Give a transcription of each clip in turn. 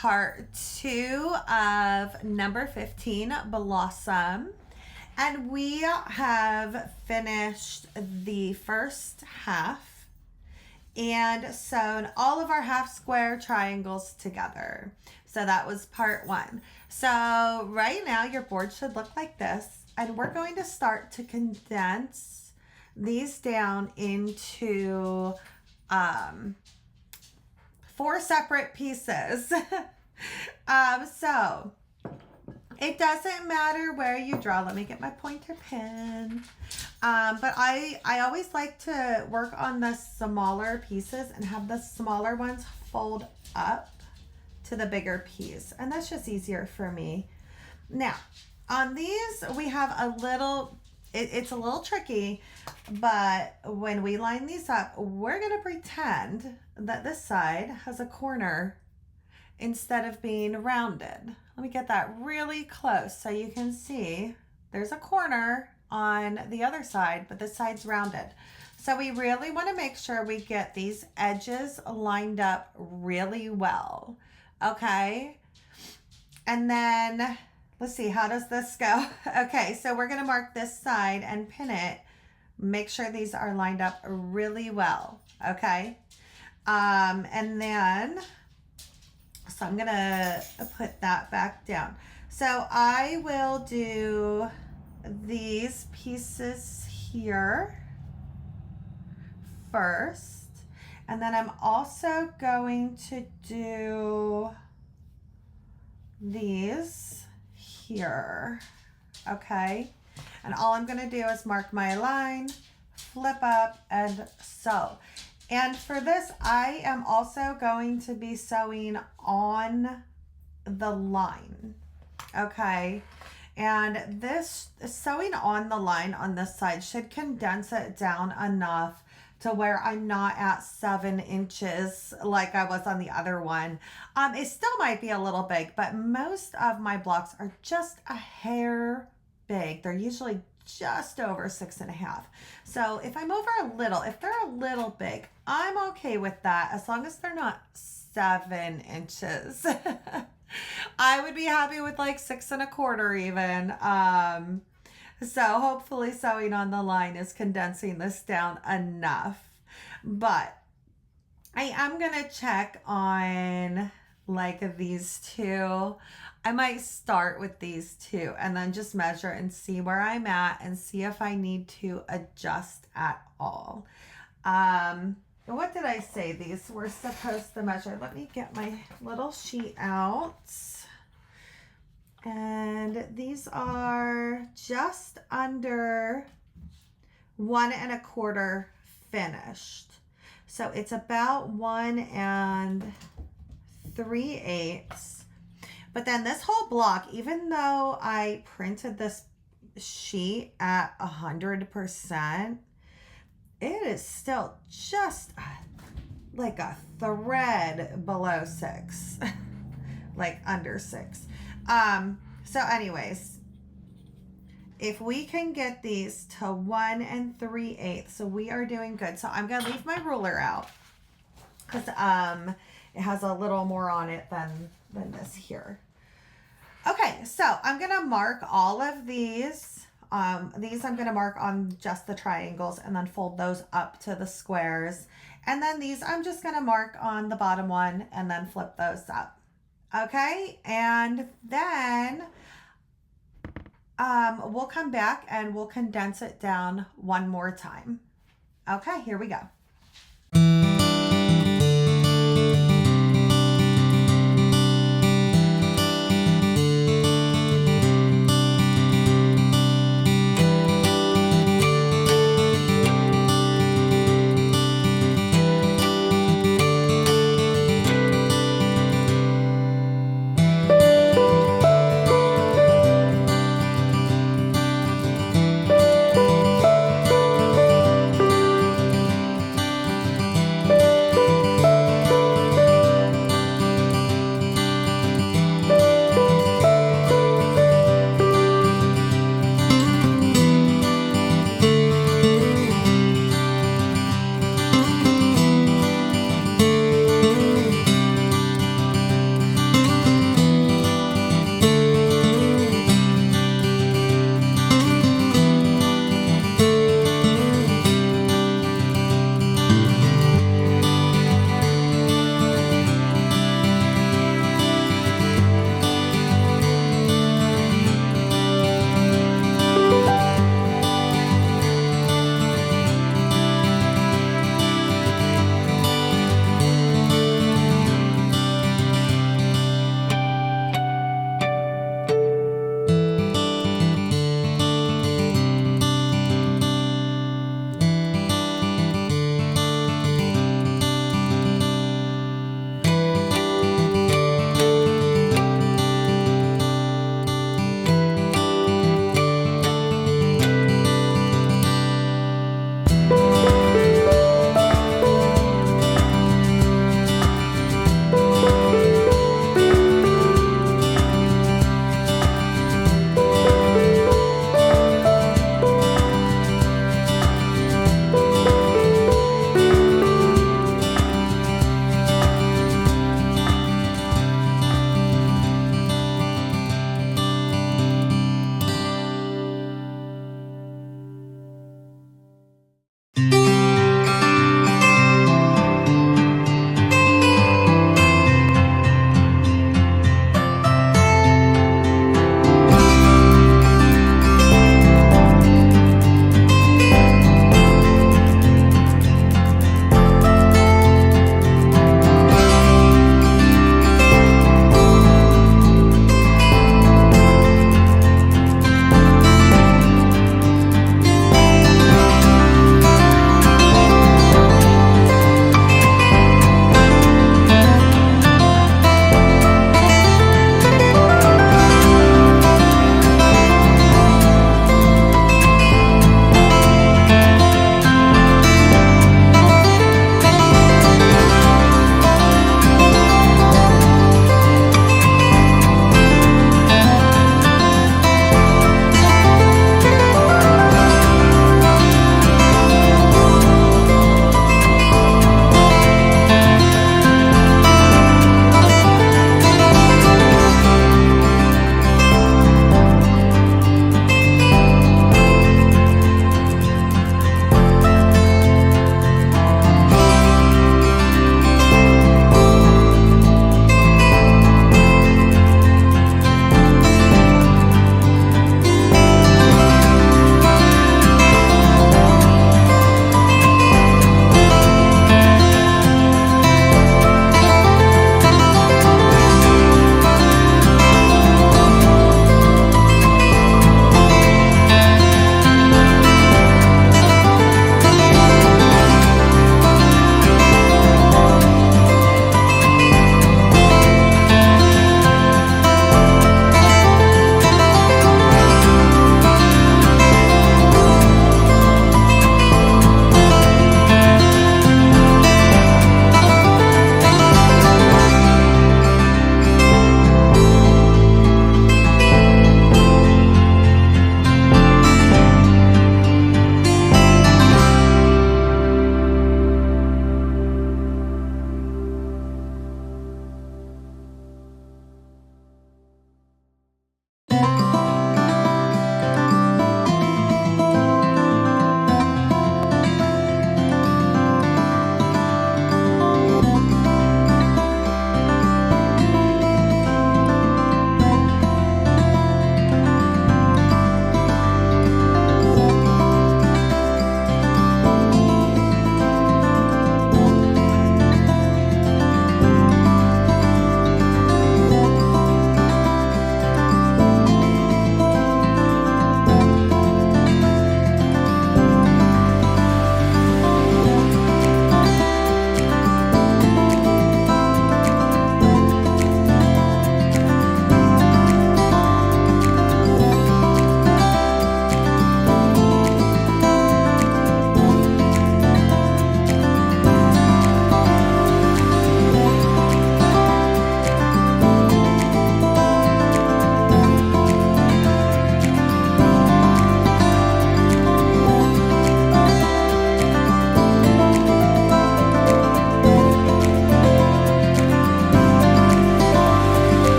part 2 of number 15, Blossom. And we have finished the first half and sewn all of our half square triangles together. So that was part 1. So right now your board should look like this, and we're going to start to condense these down into 4 separate pieces. So it doesn't matter where you draw. Let me get my pointer pen. But I always like to work on the smaller pieces and have the smaller ones fold up to the bigger piece. And that's just easier for me. Now, on these, we have a little, it's a little tricky, but when we line these up, we're going to pretend that this side has a corner instead of being rounded. Let me get that really close so you can see there's a corner on the other side, but this side's rounded. So we really want to make sure we get these edges lined up really well. Okay. And then let's see, how does this go? Okay, so we're going to mark this side and pin it. Make sure these are lined up really well. Okay. And then so I'm gonna put that back down. So I will do these pieces here first, and then I'm also going to do these here. Okay, and all I'm gonna do is mark my line, flip up, and sew. And for this, I am also going to be sewing on the line, okay? And this sewing on the line on this side should condense it down enough to where I'm not at 7 inches like I was on the other one. It still might be a little big, but most of my blocks are just a hair big. They're usually just over 6.5. So if I'm over a little, if they're a little big, I'm okay with that as long as they're not 7 inches. I would be happy with like 6.25 even. So hopefully sewing on the line is condensing this down enough. But I am gonna check on like these two. I might start with these two and then just measure and see where I'm at and see if I need to adjust at all. What did I say these were supposed to measure? Let me get my little sheet out. And these are just under 1 1/4 finished. So it's about 1 3/8. But then this whole block, even though I printed this sheet at 100%, it is still just like a thread below 6, like under 6. So anyways, if we can get these to 1 3/8, so we are doing good. So I'm going to leave my ruler out because it has a little more on it than this here. Okay, so I'm gonna mark all of these. These I'm gonna mark on just the triangles and then fold those up to the squares. And then these I'm just gonna mark on the bottom one and then flip those up. Okay, and then we'll come back and we'll condense it down one more time. Okay, here we go.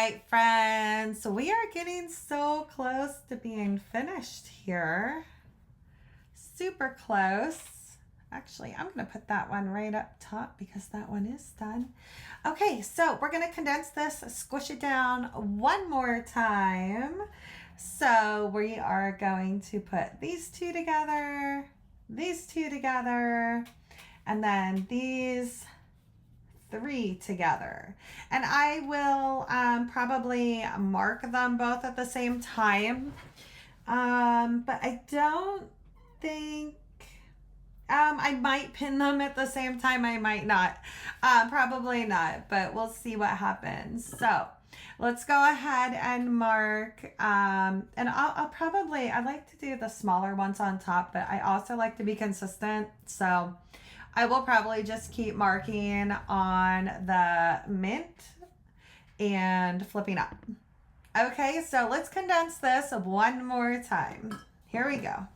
right, friends, so we are getting so close to being finished here. Super close. Actually, I'm going to put that one right up top because that one is done. Okay, so we're going to condense this, squish it down one more time. So we are going to put these two together, and then these three together. And I will probably mark them both at the same time. But I don't think, I might pin them at the same time. I might not, probably not, but we'll see what happens. So let's go ahead and mark, and I like to do the smaller ones on top, but I also like to be consistent. So I will probably just keep marking on the mint and flipping up. Okay, so let's condense this one more time. Here we go.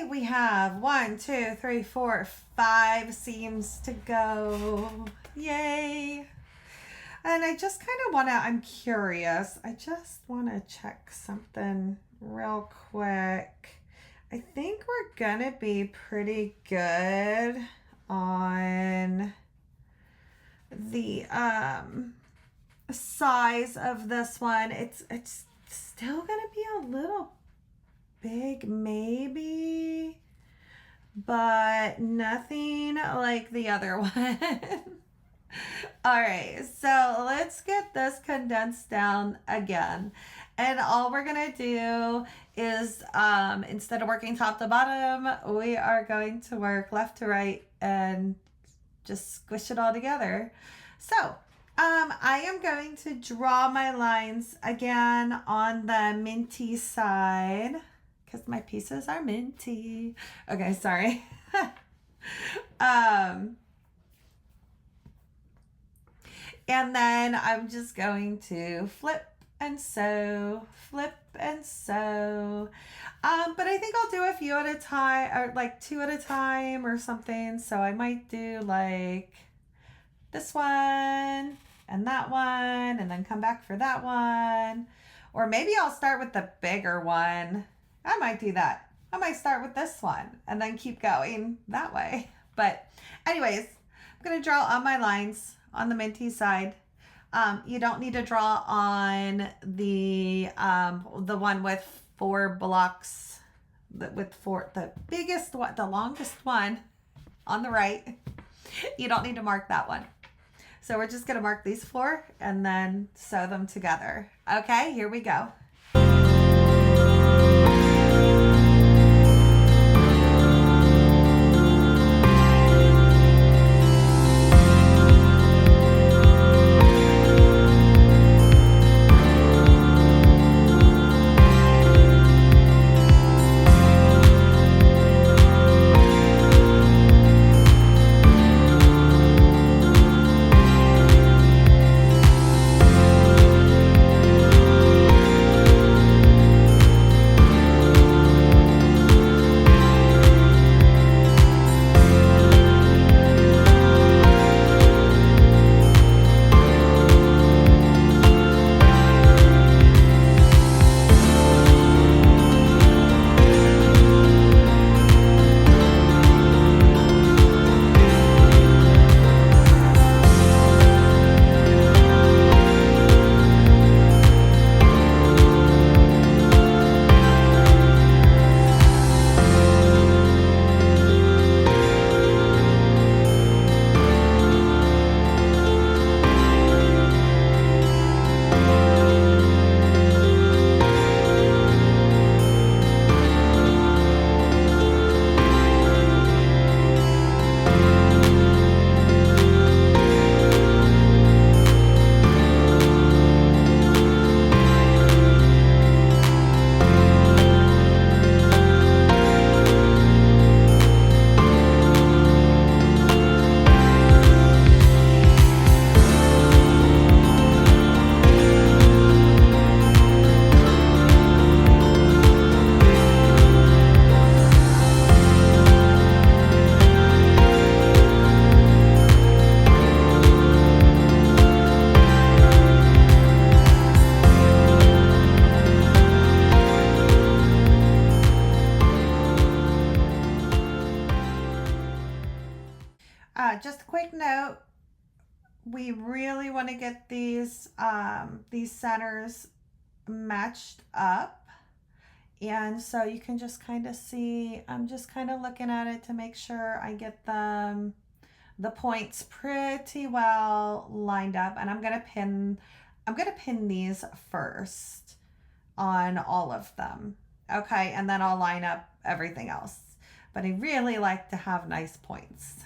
we have 1, 2, 3, 4, 5 seams to go. Yay. And I just kind of want to, I'm curious. I just want to check something real quick. I think we're going to be pretty good on the size of this one. It's still going to be a little big maybe, but nothing like the other one. All right, so let's get this condensed down again. And all we're gonna do is instead of working top to bottom, we are going to work left to right and just squish it all together. So I am going to draw my lines again on the minty side because my pieces are minty. Okay, sorry. And then I'm just going to flip and sew, flip and sew. But I think I'll do a few at a time, or like 2 at a time or something. So I might do like this one and that one, and then come back for that one. Or maybe I'll start with the bigger one. I might do that. I might start with this one and then keep going that way. But anyways, I'm going to draw on my lines on the minty side. You don't need to draw on the one with 4 blocks, the biggest one, the longest one on the right. You don't need to mark that one. So we're just going to mark these 4 and then sew them together. Okay, here we go. Just a quick note, we really want to get these centers matched up. And so you can just kind of see, I'm just kind of looking at it to make sure I get the points pretty well lined up. And I'm going to pin these first on all of them. Okay. And then I'll line up everything else. But I really like to have nice points.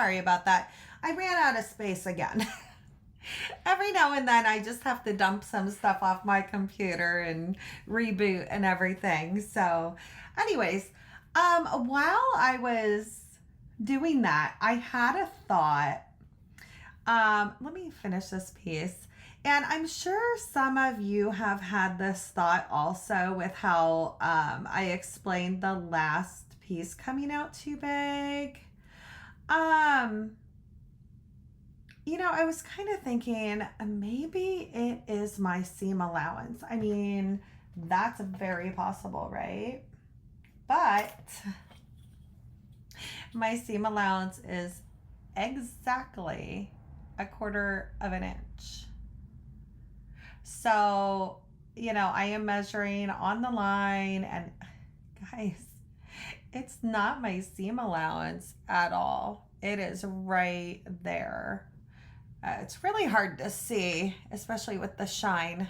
sorry about that. I ran out of space again. Every now and then I just have to dump some stuff off my computer and reboot and everything. So anyways, while I was doing that, I had a thought. Let me finish this piece. And I'm sure some of you have had this thought also with how I explained the last piece coming out too big. You know, I was kind of thinking maybe it is my seam allowance. I mean, that's very possible, right? But my seam allowance is exactly 1/4 of an inch. So, you know, I am measuring on the line, and guys, it's not my seam allowance at all. It is right there. It's really hard to see, especially with the shine,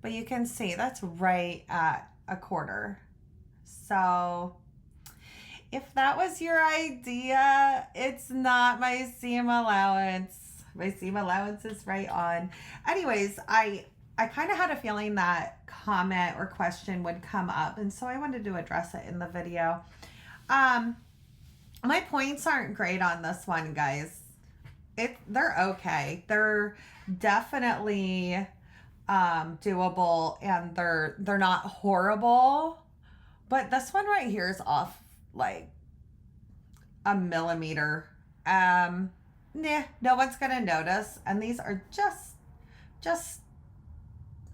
but you can see that's right at 1/4. So if that was your idea, it's not my seam allowance. My seam allowance is right on. Anyways, I kind of had a feeling that comment or question would come up, and so I wanted to address it in the video. My points aren't great on this one, guys. They're okay. They're definitely doable, and they're not horrible. But this one right here is off like a millimeter. Nah, no one's gonna notice, and these are just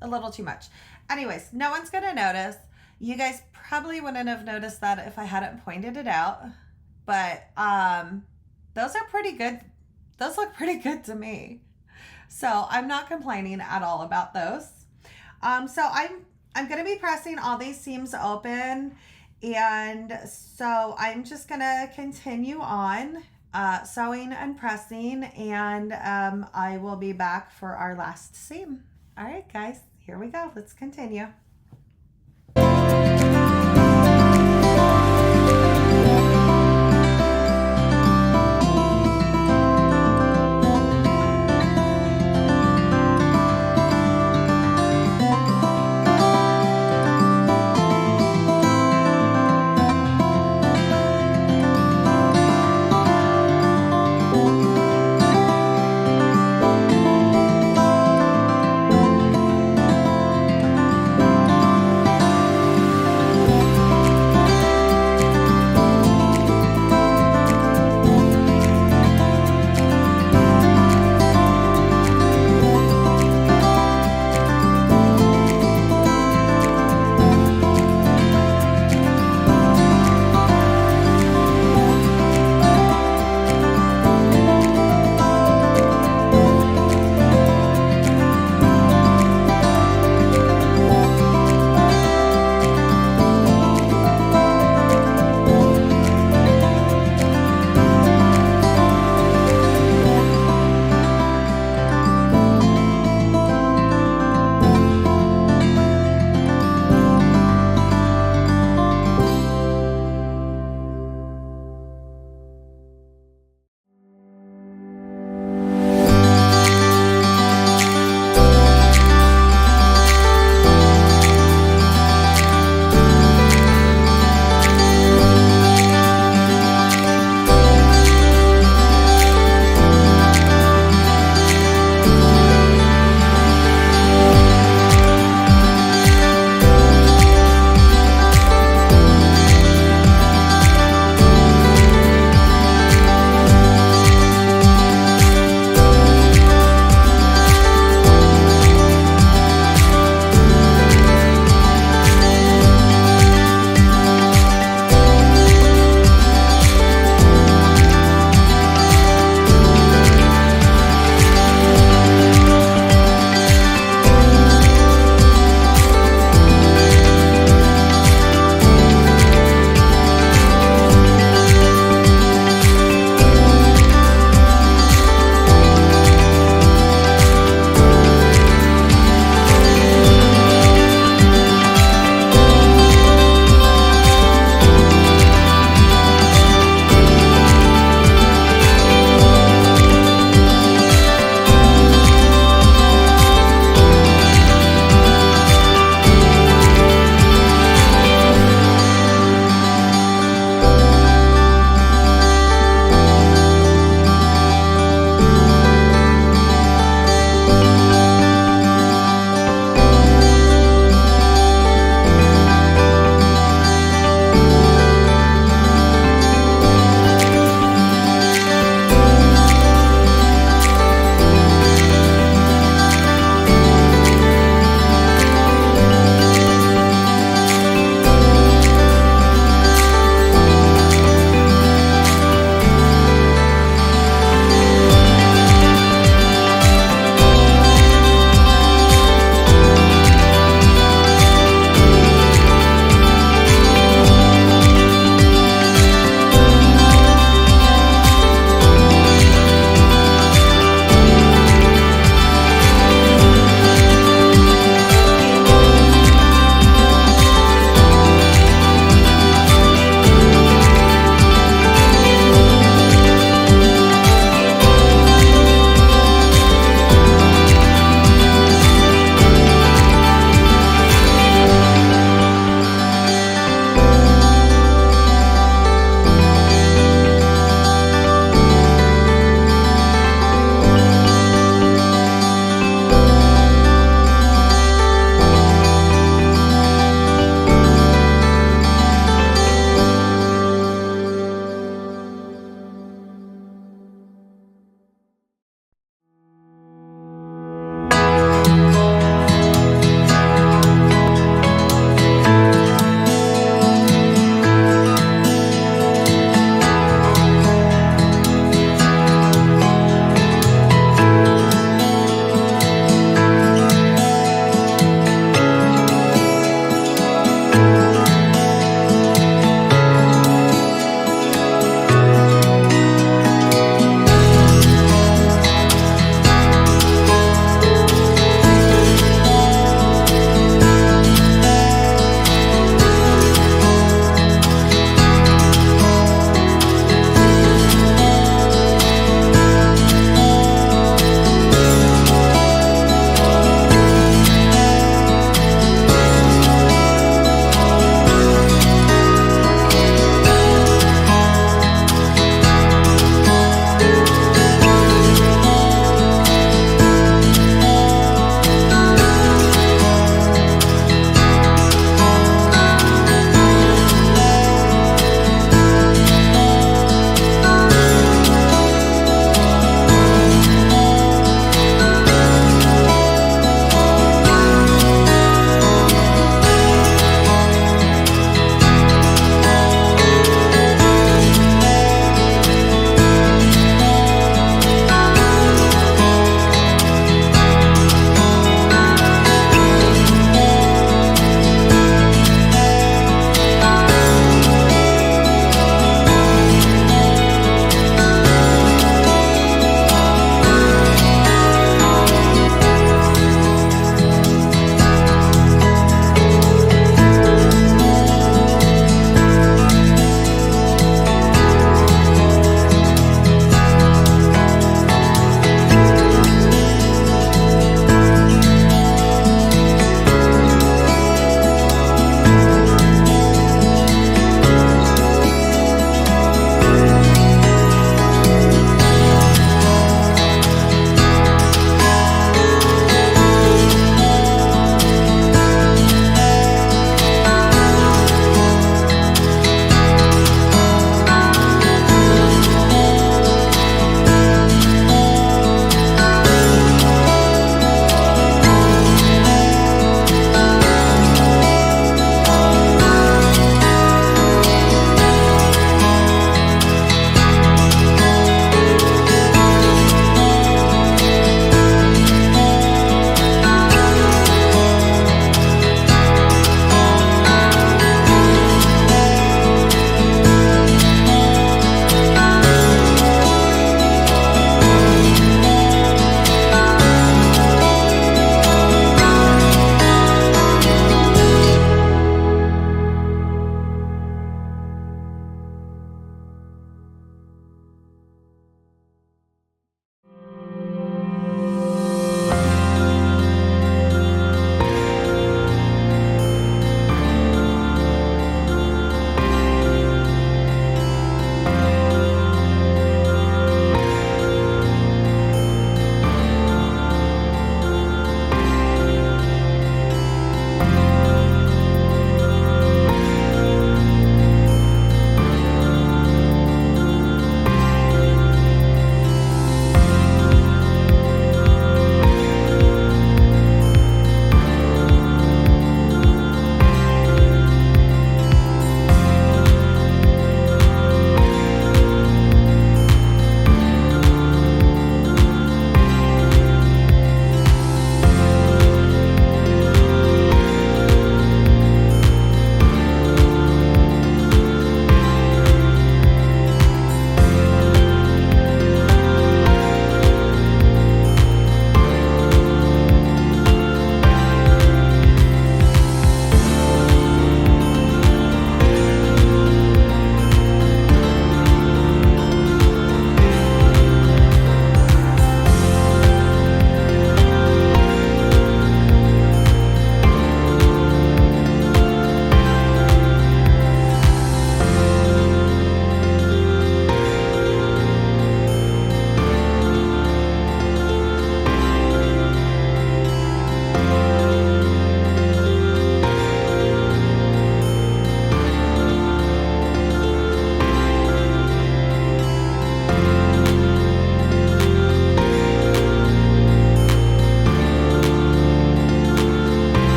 a little too much. Anyways, no one's gonna notice. You guys probably wouldn't have noticed that if I hadn't pointed it out, but those are pretty good. Those look pretty good to me, so I'm not complaining at all about those. So I'm gonna be pressing all these seams open, and so I'm just gonna continue on sewing and pressing, and I will be back for our last seam. All right, guys, here we go. Let's continue.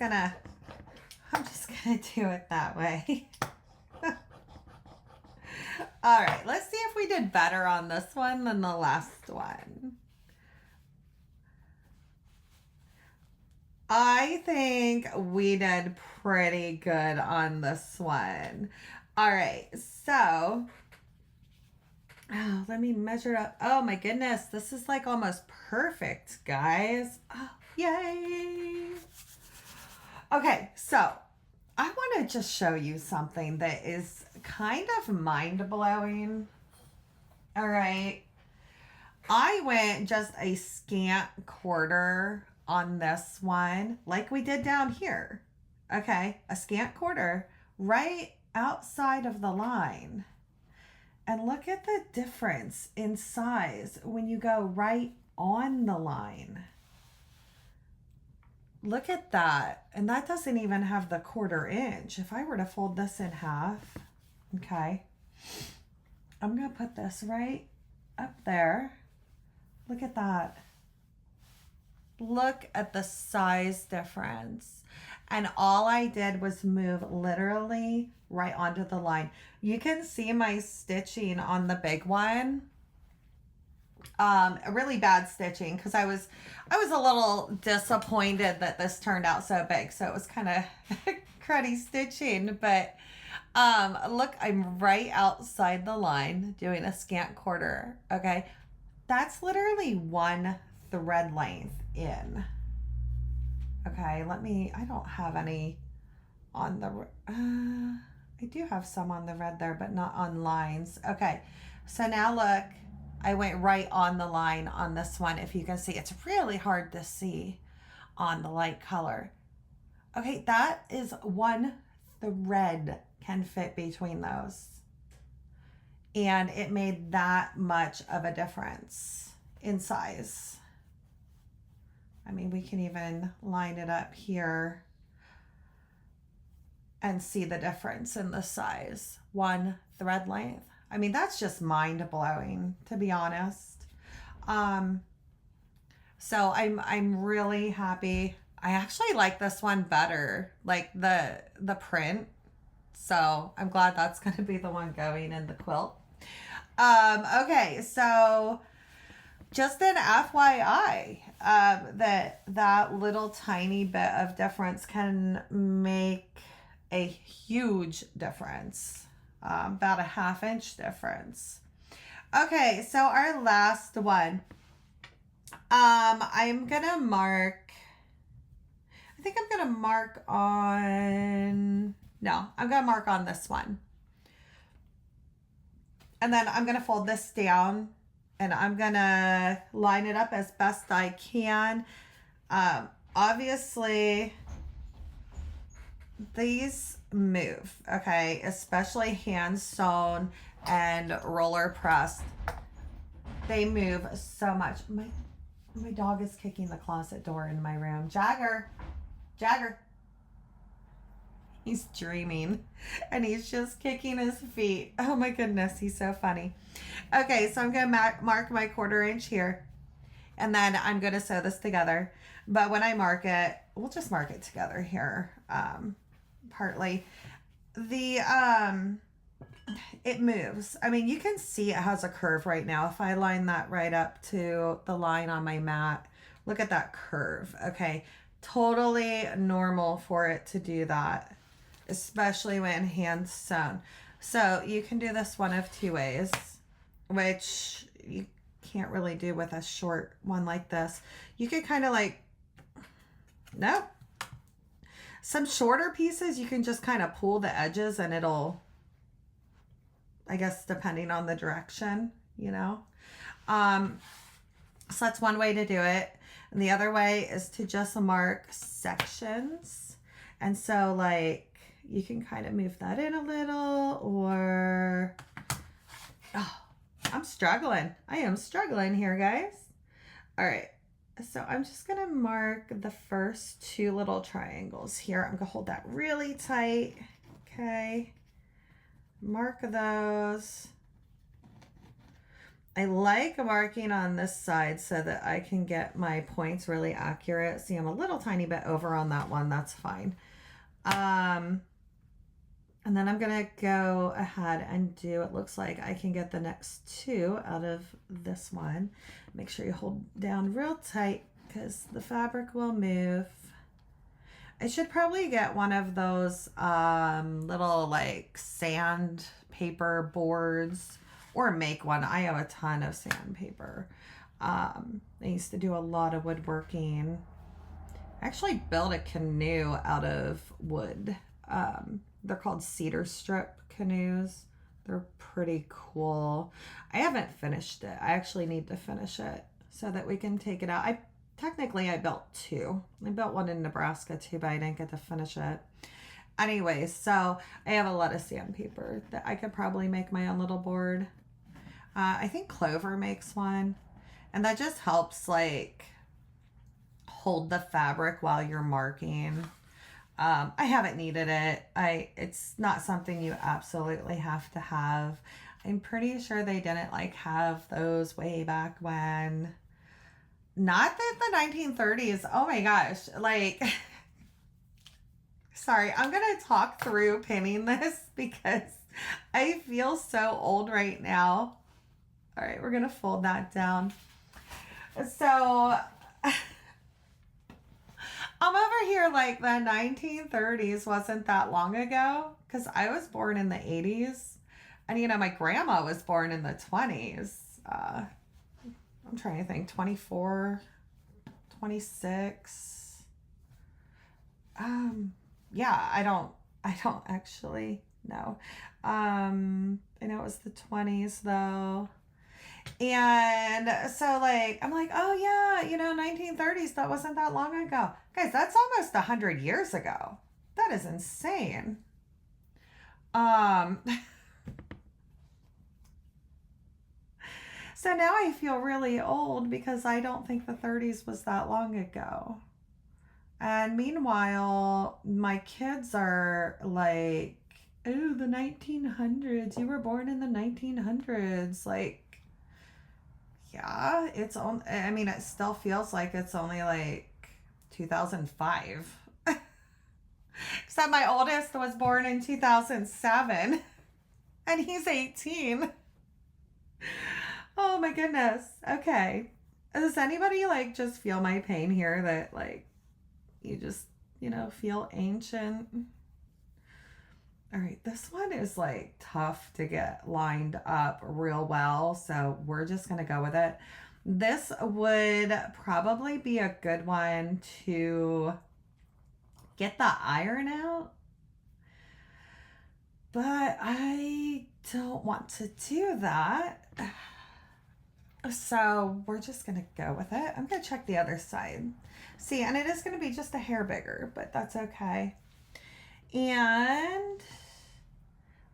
gonna do it that way. All right, let's see if we did better on this one than the last one. I think we did pretty good on this one. All right, so let me measure up. Oh my goodness, this is like almost perfect, guys. Oh, yay. Okay, so I want to just show you something that is kind of mind-blowing. All right. I went just a scant quarter on this one, like we did down here. Okay, a scant quarter right outside of the line. And look at the difference in size when you go right on the line. Look at that. And that doesn't even have the 1/4 inch. If I were to fold this in half, okay, I'm going to put this right up there. Look at that. Look at the size difference. And all I did was move literally right onto the line. You can see my stitching on the big one. Really bad stitching because I was a little disappointed that this turned out so big. So it was kind of cruddy stitching, but look, I'm right outside the line doing a scant quarter. Okay. That's literally 1 thread length in. Okay. I don't have any on the, I do have some on the red there, but not on lines. Okay. So now look, I went right on the line on this one. If you can see, it's really hard to see on the light color. Okay, that is 1 thread can fit between those. And it made that much of a difference in size. I mean, we can even line it up here and see the difference in the size. 1 thread length. I mean, that's just mind-blowing, to be honest. So I'm really happy. I actually like this one better, like the print. So I'm glad that's going to be the one going in the quilt. Okay, so just an FYI, that little tiny bit of difference can make a huge difference. About a 1/2 inch difference. Okay, so our last one. I'm gonna mark, I'm gonna mark on this one. And then I'm gonna fold this down and I'm gonna line it up as best I can. Obviously, these move, okay, especially hand sewn and roller pressed. They move so much. My dog is kicking the closet door in my room. Jagger. He's dreaming and he's just kicking his feet. Oh my goodness, he's so funny. Okay, so I'm gonna mark my 1/4 inch here, and then I'm gonna sew this together. But when I mark it, we'll just mark it together here. Partly it moves. I mean, you can see it has a curve right now. If I line that right up to the line on my mat, look at that curve. Okay, totally normal for it to do that, especially when hand sewn. So you can do this one of 2 ways, which you can't really do with a short one like this. You could kind of like, nope. Some shorter pieces, you can just kind of pull the edges and it'll, I guess, depending on the direction, you know. So that's one way to do it. And the other way is to just mark sections. And so like, you can kind of move that in a little, or, oh, I'm struggling. I am struggling here, guys. All right. So I'm just going to mark the first 2 little triangles here. I'm going to hold that really tight. Okay. Mark those. I like marking on this side so that I can get my points really accurate. See, I'm a little tiny bit over on that one. That's fine. And then I'm going to go ahead and do, it looks like I can get the next two out of this one. Make sure you hold down real tight because the fabric will move. I should probably get one of those little like sandpaper boards or make one. I have a ton of sandpaper. I used to do a lot of woodworking. I actually built a canoe out of wood. They're called cedar strip canoes. They're pretty cool. I haven't finished it. I actually need to finish it so that we can take it out. Technically I built two. I built one in Nebraska too, but I didn't get to finish it. Anyway, so I have a lot of sandpaper that I could probably make my own little board. I think Clover makes one, and that just helps like hold the fabric while you're marking. I haven't needed it. It's not something you absolutely have to have. I'm pretty sure they didn't like have those way back when. Not that the 1930s. Oh my gosh. Like, sorry, I'm going to talk through pinning this because I feel so old right now. All right, we're going to fold that down. So I'm over here like the 1930s wasn't that long ago because I was born in the 80s. And, you know, my grandma was born in the 20s. I'm trying to think, 24, 26. Yeah, I don't actually know. I know it was the 20s though. And so like, I'm like, oh yeah, you know, 1930s, that wasn't that long ago. Guys, that's almost 100 years ago. That is insane. So now I feel really old because I don't think the 30s was that long ago. And meanwhile, my kids are like, oh, the 1900s. You were born in the 1900s. Like, yeah, it's on. I mean, it still feels like it's only like 2005. Except my oldest was born in 2007 and he's 18. Oh my goodness. Okay. Does anybody like just feel my pain here that like you just, you know, feel ancient? All right, this one is like tough to get lined up real well, so we're just going to go with it. This would probably be a good one to get the iron out, but I don't want to do that. So we're just going to go with it. I'm going to check the other side. See, and it is going to be just a hair bigger, but that's okay. And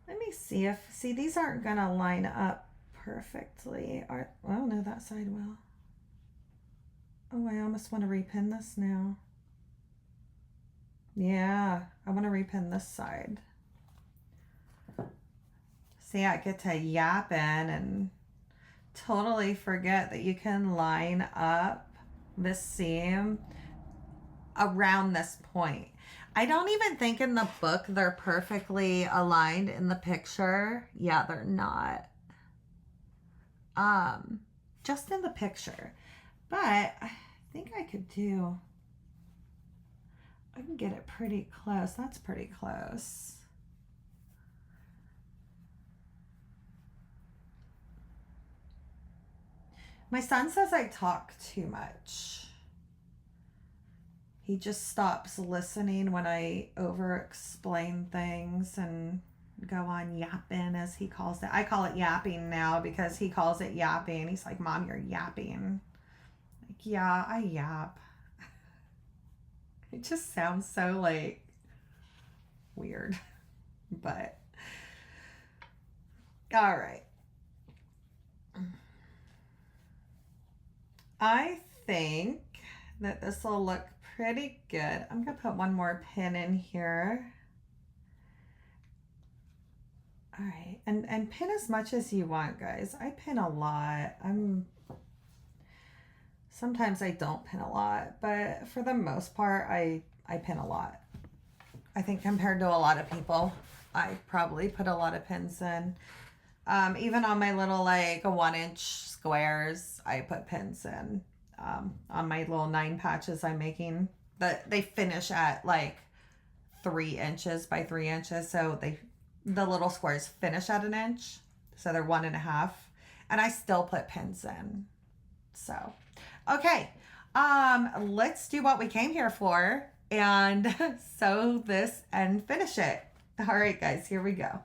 let me see if, see, these aren't going to line up perfectly. Well, no, that side will. Oh, I almost want to repin this now. Yeah, I want to repin this side. See, I get to yap in and totally forget that you can line up this seam around this point. I don't even think in the book they're perfectly aligned in the picture. Yeah, they're not. Just in the picture. But I think I could do, I can get it pretty close. That's pretty close. My son says I talk too much. He just stops listening when I over-explain things and go on yapping, as he calls it. I call it yapping now because he calls it yapping. He's like, Mom, you're yapping. Like, yeah, I yap. It just sounds so like weird, but all right. I think that this will look pretty good. I'm gonna put one more pin in here. All right, and pin as much as you want, guys. I pin a lot. Sometimes I don't pin a lot, but for the most part, I pin a lot. I think compared to a lot of people, I probably put a lot of pins in. Even on my little like 1-inch squares, I put pins in. On my little 9 patches I'm making, they finish at like 3 inches by 3 inches. So the little squares finish at 1 inch. So they're 1.5, and I still put pins in. So, okay. Let's do what we came here for and sew this and finish it. All right, guys, here we go.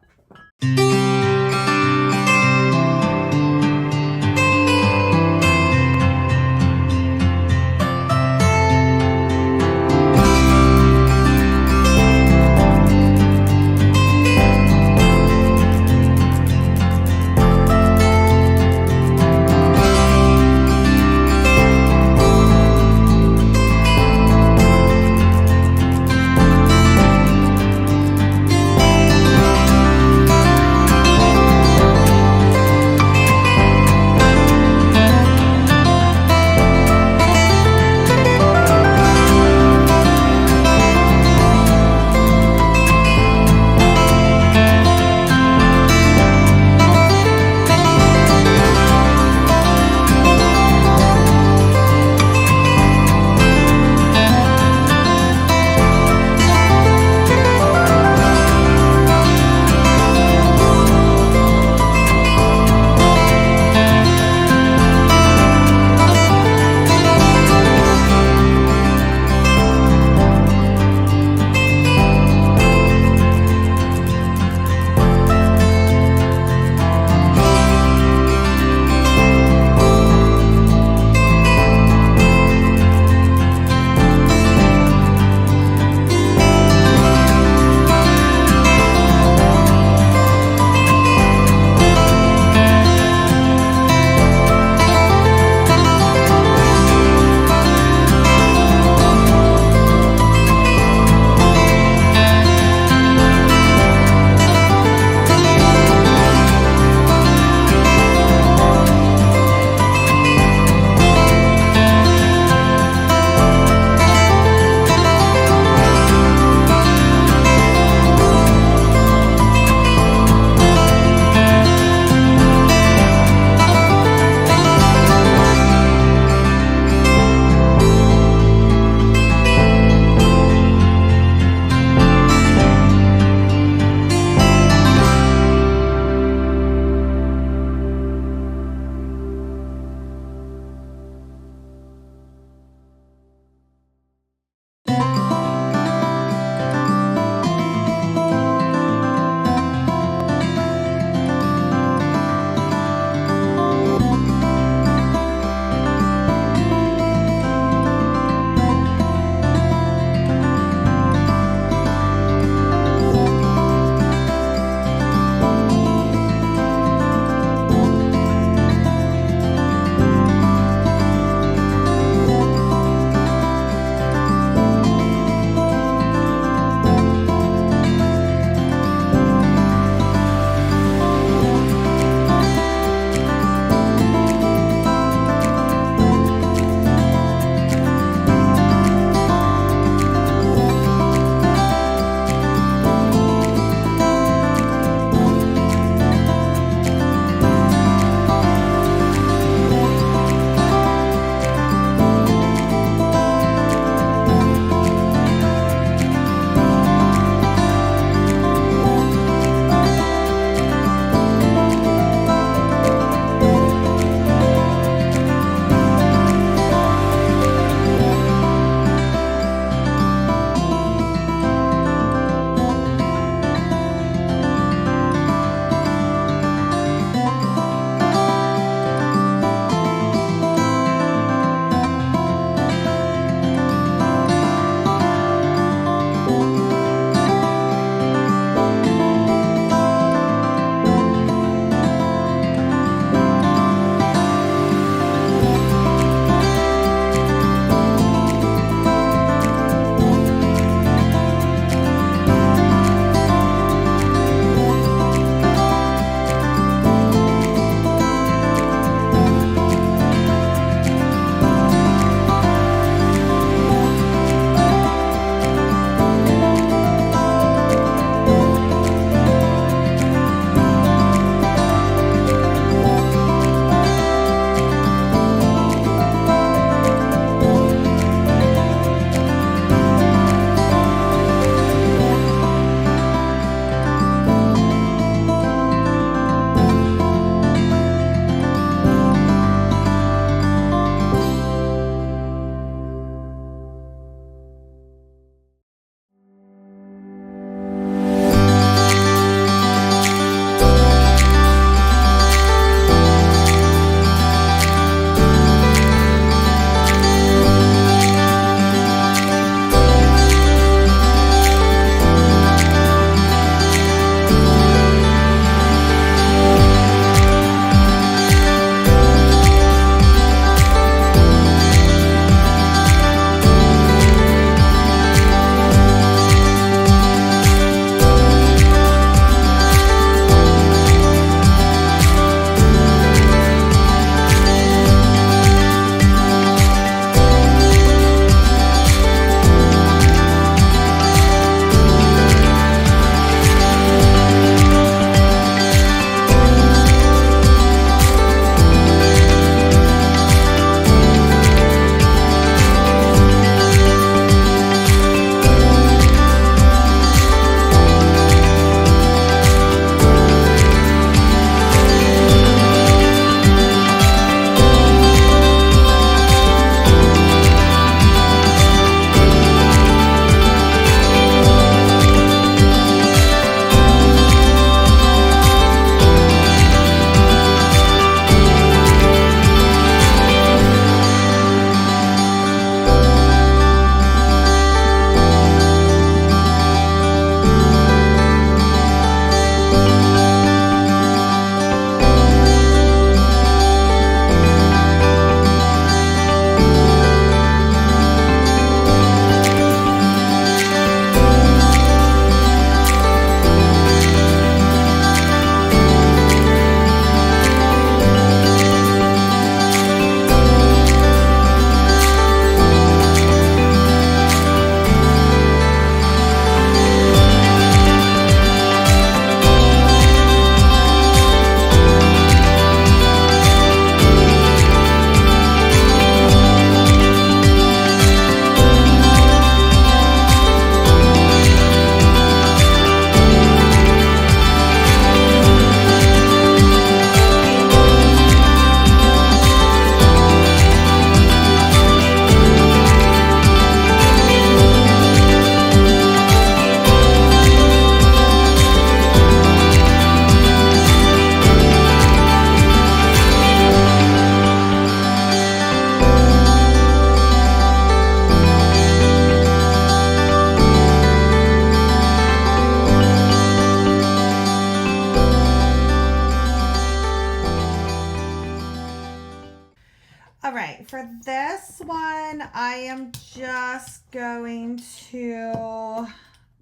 for this one, I am just going to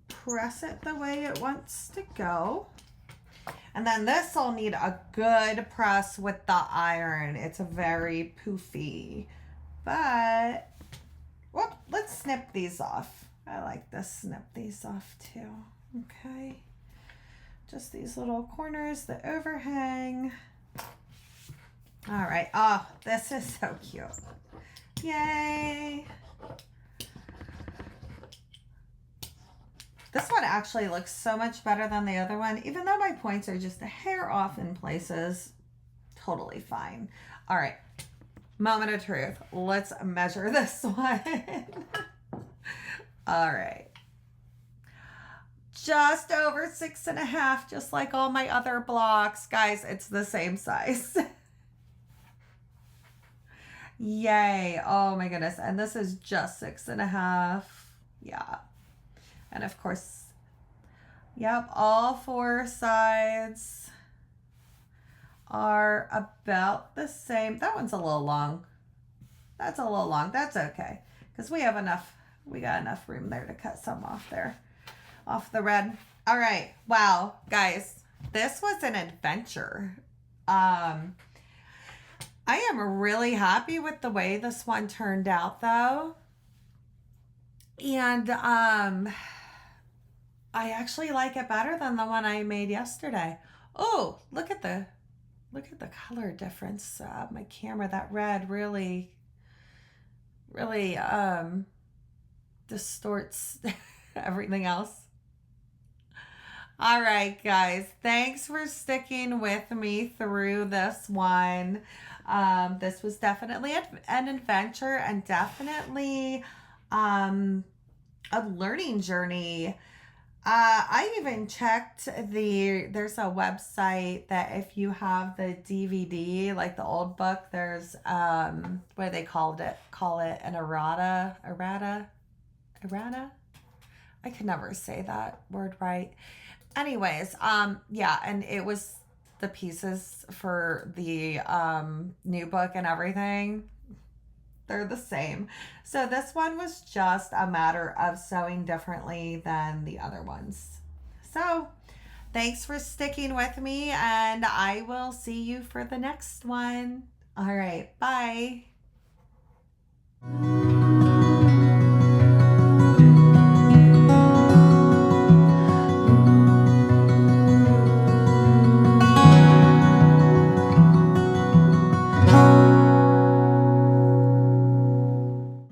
press it the way it wants to go. And then this will need a good press with the iron. It's very poofy. But, whoop, let's snip these off. I like to snip these off too. Okay. Just these little corners that overhang. All right. Oh, this is so cute. Yay. This one actually looks so much better than the other one, even though my points are just a hair off in places. Totally fine. All right. Moment of truth. Let's measure this one. All right. Just over 6.5, just like all my other blocks. Guys, it's the same size. Yay. Oh my goodness. And this is just 6.5. Yeah. And of course, yep, all 4 sides are about the same. That one's a little long. That's a little long. That's okay. Because we have enough, we got enough room there to cut some off there, off the red. All right. Wow, guys, this was an adventure. I am really happy with the way this one turned out though. And, I actually like it better than the one I made yesterday. Oh, look at the color difference. My camera, that red really distorts everything else. All right, guys, thanks for sticking with me through this one. This was definitely an adventure and definitely a learning journey. I even checked there's a website that if you have the DVD, like the old book, there's, what do they call it an errata. I could never say that word right. Anyways, yeah, and it was the pieces for the, new book and everything. They're the same. So this one was just a matter of sewing differently than the other ones. So thanks for sticking with me, and I will see you for the next one. All right, bye.